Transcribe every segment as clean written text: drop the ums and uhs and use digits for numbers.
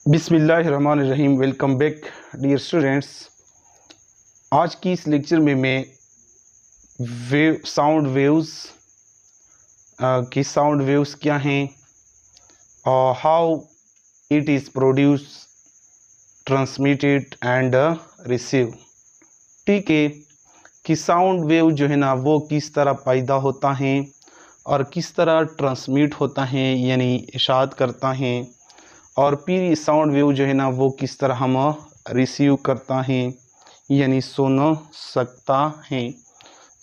बिस्मिल्लाहिर्रहमानिर्रहीम। Welcome back dear students. आज की इस लेक्चर में मैं साउंड वेव्स की साउंड वेव्स क्या हैं और how it is produce, transmitted and receive. ठीक है कि साउंड वेव जो है ना वो किस तरह पैदा होता है और किस तरह ट्रांसमिट होता है यानी इशाअत करता है, और फिर साउंड वेव जो है ना वो किस तरह हम रिसीव करता है यानी सुन सकता है।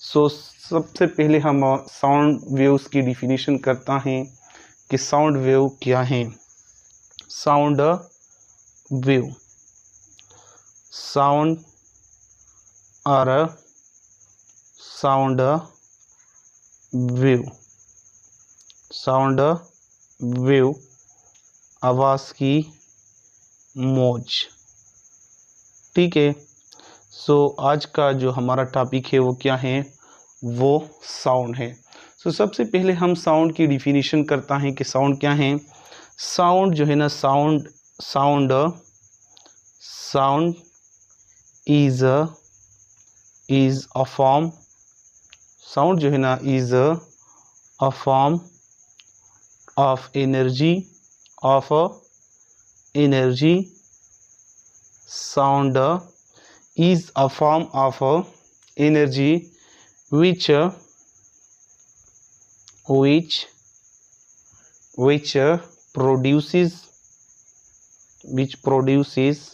सबसे पहले हम साउंड वेव्स की डिफिनीशन करता है कि साउंड वेव क्या है। साउंड वेव, साउंड और साउंड वेव, साउंड वेव आवाज़ की मौज। ठीक है, आज का जो हमारा टॉपिक है वो क्या है, वो साउंड है। सबसे पहले हम साउंड की डिफिनीशन करता है कि साउंड क्या है। साउंड जो है ना sound is a form, sound जो है ना is a form of energy, sound is a form of energy which produces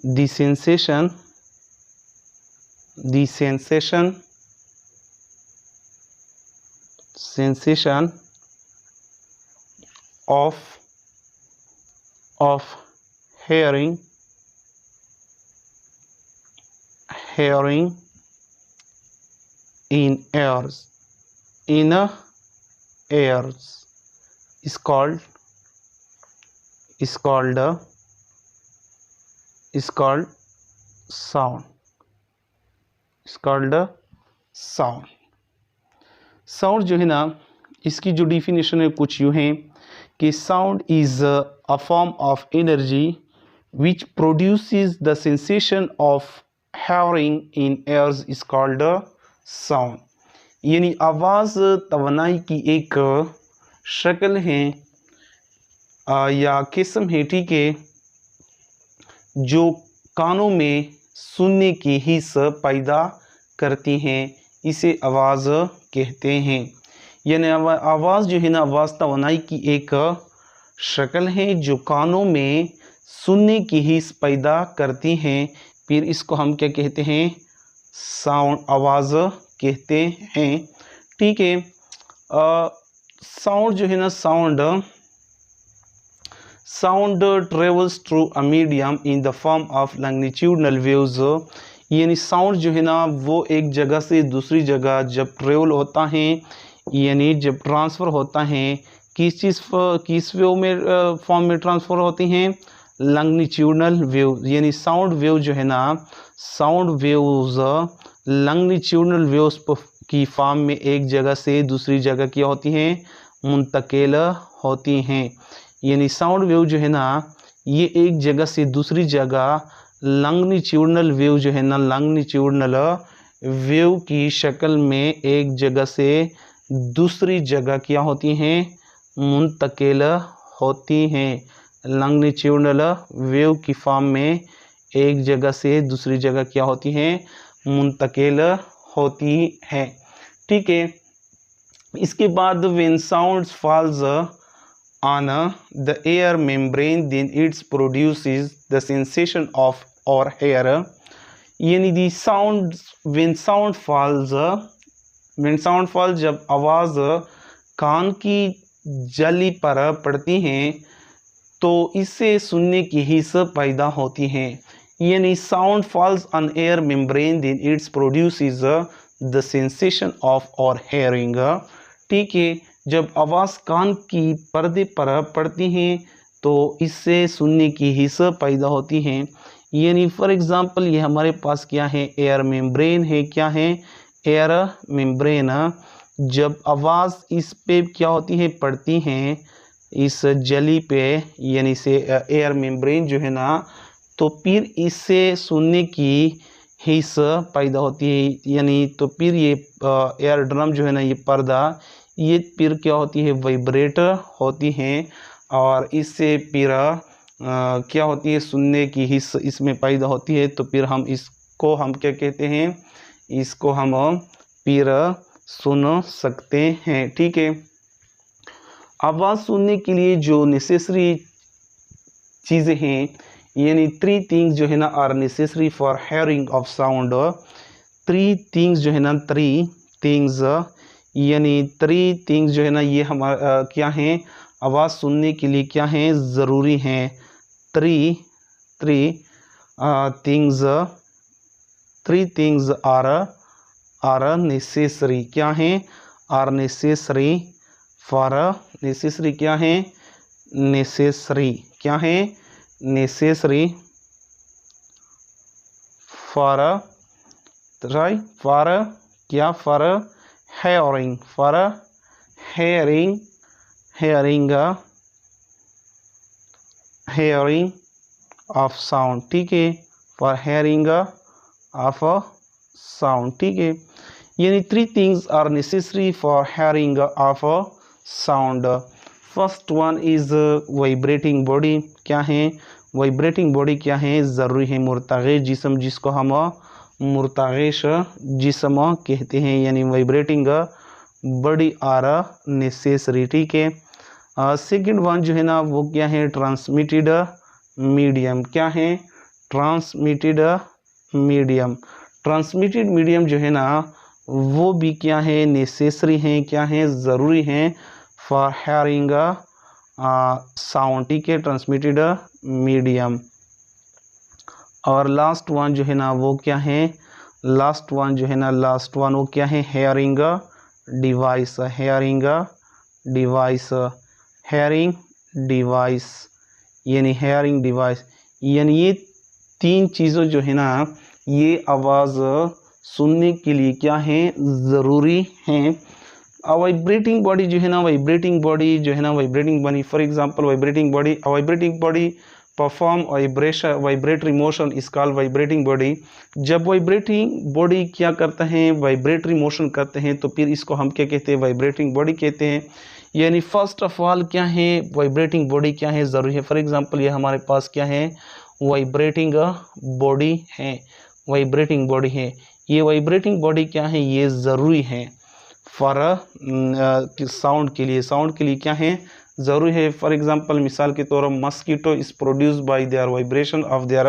the sensation of hearing in ears is called sound. Sound जो है ना इसकी जो डिफिनेशन है कुछ यूँ है कि sound is a form of energy which produces the sensation of hearing in years is called sound. यानी आवाज़ तवानाई की एक शक्ल है या किस्म है, ठीक है, जो कानों में सुनने की हिस्स पैदा करती हैं, इसे आवाज़ कहते हैं। यानी आवाज़ जो है ना आवाज़ तवानाई की एक शक्ल है जो कानों में सुनने की हिस्स पैदा करती हैं, फिर इसको हम क्या कहते हैं, साउंड, आवाज़ कहते हैं। ठीक है, साउंड जो है ना sound travels through a medium in the form of longitudinal waves. यानी साउंड जो है ना वो एक जगह से दूसरी जगह जब ट्रेवल होता है यानी जब ट्रांसफ़र होता है, किस वेव में फॉर्म में ट्रांसफ़र होती हैं, लॉन्गिट्यूडनल वेव। यानी साउंड वेव जो है ना साउंड वेव्स लॉन्गिट्यूडनल वेव्स की फॉर्म में एक जगह से दूसरी जगह क्या होती हैं, मुंतकिल होती हैं। यानी साउंड वेव जो है ना ये एक जगह से दूसरी जगह लॉन्गिट्यूडनल वेव जो है ना लॉन्गिट्यूडनल वेव की शक्ल में एक जगह से दूसरी जगह क्या होती हैं, मुंतकिल होती हैं। लॉन्गिट्यूडनल वेव की फॉर्म में एक जगह से दूसरी जगह क्या होती हैं, मुंतकिल होती है। ठीक है, इसके बाद when sounds falls on the air membrane then it produces the sensation of our hair। यानी दी साउंड when sound falls जब आवाज़ कान की जली पर पड़ती हैं तो इससे सुनने की हिस्स पैदा होती हैं। यानी sound falls on air membrane then it produces the sensation of our hearing। ठीक है, जब आवाज़ कान की पर्दे पर पड़ती हैं तो इससे सुनने की हिस्स पैदा होती हैं। यानी फॉर एग्ज़ाम्पल ये हमारे पास क्या है, एयर मेम्ब्रेन है। क्या है, एयर मेम्ब्रेन। जब आवाज़ इस पे क्या होती है, पड़ती हैं इस जेली पे, यानी से एयर मेम्ब्रेन जो है ना, तो फिर इससे सुनने की हिस्स पैदा होती है। यानी तो फिर ये एयर ड्रम जो है ना, ये पर्दा, ये फिर क्या होती है, वाइब्रेट होती हैं और इससे फिर क्या होती है, सुनने की हिस्स इसमें पैदा होती है। तो फिर हम इसको हम क्या कहते हैं, इसको हम फिर सुन सकते हैं। ठीक है, आवाज़ सुनने के लिए जो नेसेसरी चीज़ें हैं, यानी 3 थिंग्स जो है ना are necessary for hearing of sound. 3 things जो है ना, 3 थिंग्स, यानी 3 थिंग्स जो है ना, ये हमारा क्या हैं, आवाज़ सुनने के लिए क्या हैं, ज़रूरी हैं। 3 थिंग्स, 3 थिंग्स आर नेसेसरी, क्या हैं, आर नेसेसरी फॉर, नेसेसरी क्या है, नेसेसरी क्या है, नेसेसरी फॉर, राइट, फॉर क्या, for hearing, for hearing, hearing hearing of sound. ठीक है, फॉर हेयरिंग ऑफ साउंड। ठीक है, यानी 3 things are necessary for hearing of sound. First one is vibrating body. क्या है, वाइब्रेटिंग बॉडी क्या है, ज़रूरी है, मुर्तागिश जिस्म, जिसको हम मुर्तागिश जिस्म कहते हैं, यानी वाइब्रेटिंग बॉडी आर नेसेसरी। ठीक है, सेकंड वन जो है ना, वो क्या है, ट्रांसमिटेड मीडियम। क्या है, ट्रांसमिटेड मीडियम। ट्रांसमिटेड मीडियम जो है ना, वो भी क्या है, नेसेसरी हैं, क्या है, ज़रूरी हैं फॉर हेयरिंग साउंड। ठीक है, ट्रांसमिटेड मीडियम। और लास्ट वन जो है ना, वो क्या है, लास्ट वन जो है ना, लास्ट वन वो क्या है, hearing device, hearing device, hearing device, यानी हेयरिंग डिवाइस, यानी ये 3 चीज़ों जो है ना, ये आवाज़ सुनने के लिए क्या है, ज़रूरी हैं। वाइब्रेटिंग बॉडी जो है ना, वाइब्रेटिंग बॉडी जो है ना, vibrating body, for example vibrating body perform vibration, vibratory motion इस कॉल्ड वाइब्रेटिंग बॉडी। जब वाइब्रेटिंग बॉडी क्या करता है, वाइब्रेटरी मोशन करते हैं, तो फिर इसको हम क्या कहते हैं, वाइब्रेटिंग बॉडी कहते हैं। यानी फर्स्ट ऑफ ऑल क्या है, वाइब्रेटिंग बॉडी क्या है, ज़रूरी है। फॉर एग्जांपल ये हमारे पास क्या है, वाइब्रेटिंग बॉडी है, वाइब्रेटिंग बॉडी है। ये वाइब्रेटिंग बॉडी क्या है, ये ज़रूरी है फॉर साउंड के लिए, साउंड के लिए क्या है, ज़रूरी है। फॉर एग्जांपल मिसाल के तौर पर mosquito is produce by there vibration of their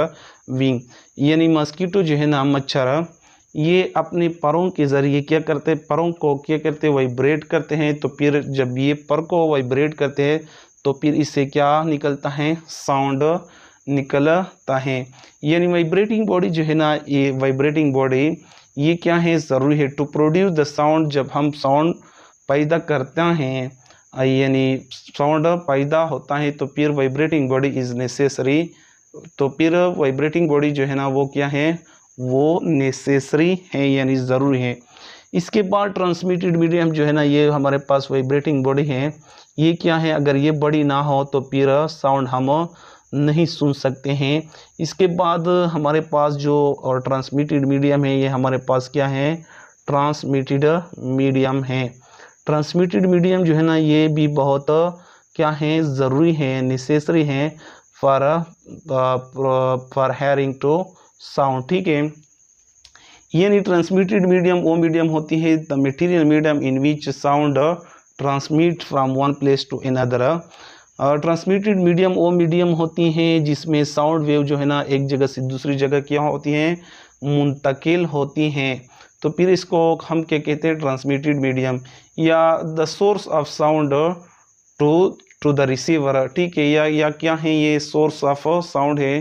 wing. यानी मस्कीटो जो है ना, मच्छर, ये अपने परों के ज़रिए क्या करते हैं, परों को क्या करते हैं, वाइब्रेट करते हैं। तो फिर जब ये पर को वाइब्रेट करते हैं, तो फिर इससे क्या निकलता है, साउंड निकलता है। यानी वाइब्रेटिंग बॉडी जो है ना, ये वाइब्रेटिंग बॉडी ये क्या है, ज़रूरी है टू प्रोड्यूस द साउंड। जब हम साउंड पैदा करते हैं, यानी साउंड पैदा होता है, तो फिर वाइब्रेटिंग बॉडी इज़ नेसेसरी। तो फिर वाइब्रेटिंग बॉडी जो है ना, वो क्या है, वो नेसेसरी है, यानी ज़रूरी है। इसके बाद ट्रांसमिटेड मीडियम जो है ना, ये हमारे पास वाइब्रेटिंग बॉडी है। ये क्या है, अगर ये बॉडी ना हो तो फिर साउंड हम नहीं सुन सकते हैं। इसके बाद हमारे पास जो और ट्रांसमिटेड मीडियम है, ये हमारे पास क्या है, ट्रांसमिटेड मीडियम है। ट्रांसमिटेड मीडियम जो है ना, ये भी बहुत क्या है, ज़रूरी है, नेसेसरी है फॉर हेयरिंग टू साउंड। ठीक है, यानी ट्रांसमिटेड मीडियम वो मीडियम होती है, the material medium in which sound transmit from one place to another. Transmitted medium वो मीडियम होती हैं जिसमें साउंड वेव जो है ना, एक जगह से दूसरी जगह क्या होती हैं, मुंतकिल होती हैं। तो फिर इसको हम क्या कहते हैं, ट्रांसमिटेड मीडियम, या the source of sound to the receiver. ठीक है, या क्या है, ये सोर्स ऑफ साउंड है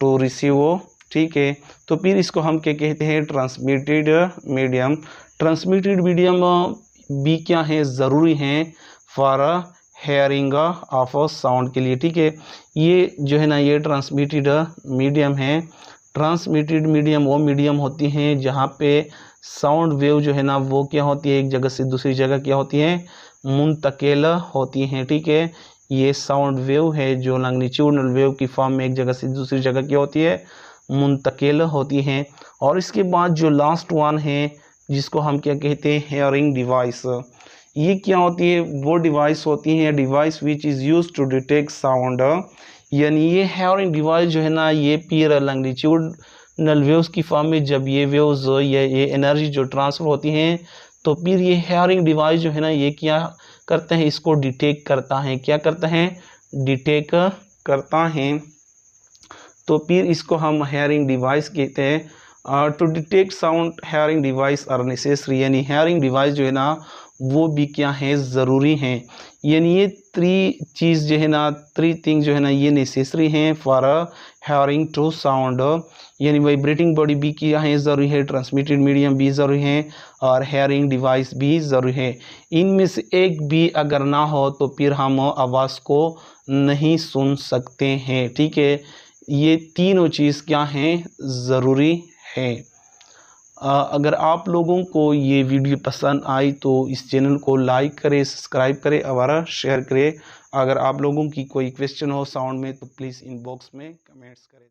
टू रिसीव। ठीक है, तो फिर इसको हम क्या कहते हैं, ट्रांसमिटेड मीडियम। ट्रांसमिटेड मीडियम भी क्या है, ज़रूरी हैं फॉर हेयरिंग ऑफ साउंड के लिए। ठीक है, ये जो है ना, ये ट्रांसमिटेड मीडियम है। ट्रांसमिटेड मीडियम वो मीडियम होती हैं जहाँ पे साउंड वेव जो है ना वो क्या होती है, एक जगह से दूसरी जगह क्या होती है, मुंतकिल होती हैं। ठीक है, ये साउंड वेव है जो लॉन्गिट्यूडनल वेव की फॉर्म में एक जगह से दूसरी जगह क्या होती है, मुंतकिल होती हैं। और इसके बाद जो लास्ट वन है जिसको हम क्या कहते हैं, हेयरिंग डिवाइस। ये क्या होती है, वो डिवाइस होती है, device which is use to detect sound. यानी ये हेयरिंग डिवाइस जो है ना ये फिर लॉन्गिट्यूडनल वेव्स की फॉर्म में जब ये वेव्स ये एनर्जी जो ट्रांसफ़र होती हैं तो फिर ये हेयरिंग डिवाइस जो है ना ये क्या करते हैं, इसको डिटेक्ट करता है। क्या करता है, डिटेक्ट करता है। तो फिर इसको हम हेयरिंग डिवाइस कहते हैं। To detect sound hearing device are necessary, यानी हेयरिंग डिवाइस जो है ना वो भी क्या है, ज़रूरी हैं। यानी ये थ्री चीज़ जो है ना, थ्री थिंग जो है ना ये नेसेसरी हैं फॉर हेयरिंग टू साउंड। यानी वाइब्रेटिंग बॉडी भी क्या है, ज़रूरी है, ट्रांसमिटेड मीडियम भी ज़रूरी है और हेयरिंग डिवाइस भी ज़रूरी है। इनमें से एक भी अगर ना हो तो फिर हम आवाज़ को नहीं सुन सकते हैं। ठीक है, ये तीनों चीज़ क्या हैं, ज़रूरी है। अगर आप लोगों को ये वीडियो पसंद आई तो इस चैनल को लाइक करें, सब्सक्राइब करें और शेयर करें। अगर आप लोगों की कोई क्वेश्चन हो साउंड में तो प्लीज़ इनबॉक्स में कमेंट्स करें।